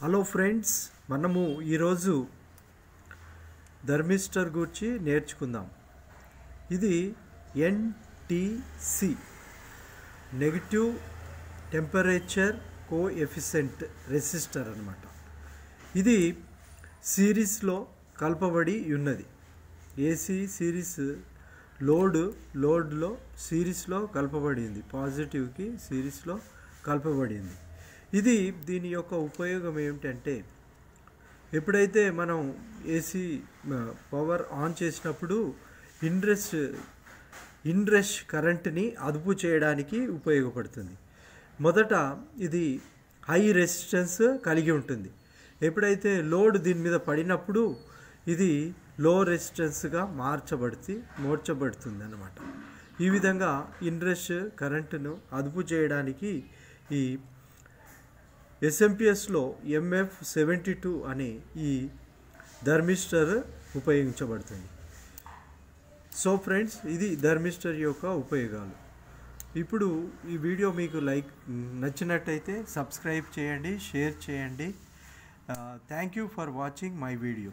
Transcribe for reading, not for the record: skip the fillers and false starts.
Hello friends, మనము ఈరోజు thermistor గురించి నేర్చుకుందాం. ఇది NTC negative temperature coefficient resistor అన్నమాట. ఇది సిరీస్లో కలపబడి ఉన్నది. ఏసీ సిరీస్ లోడ్లో సిరీస్లో కలపబడింది. పాజిటివ్కి సిరీస్లో కలపబడింది. దీని యొక్క ఉపయోగం ఏమిటంటే, ఎప్పుడైతే మనం ఏసీ పవర్ ఆన్ చేసినప్పుడు ఇన్రష్ కరెంట్ని అదుపు చేయడానికి ఉపయోగపడుతుంది. మొదట ఇది హై రెసిస్టెన్స్ కలిగి ఉంటుంది. ఎప్పుడైతే లోడ్ దీని మీద పడినప్పుడు ఇది లో రెసిస్టెన్స్గా మార్చబడుతుంది అన్నమాట. ఈ విధంగా ఇన్రష్ కరెంటును అదుపు చేయడానికి ఈ ఎస్ఎంపిఎస్లో MF72 అనే ఈ థర్మిస్టర్ ఉపయోగించబడుతుంది. సో ఫ్రెండ్స్, ఇది థర్మిస్టర్ యొక్క ఉపయోగాలు. ఇప్పుడు ఈ వీడియో మీకు నచ్చినట్టయితే సబ్స్క్రైబ్ చేయండి, షేర్ చేయండి. Thank you for watching my video.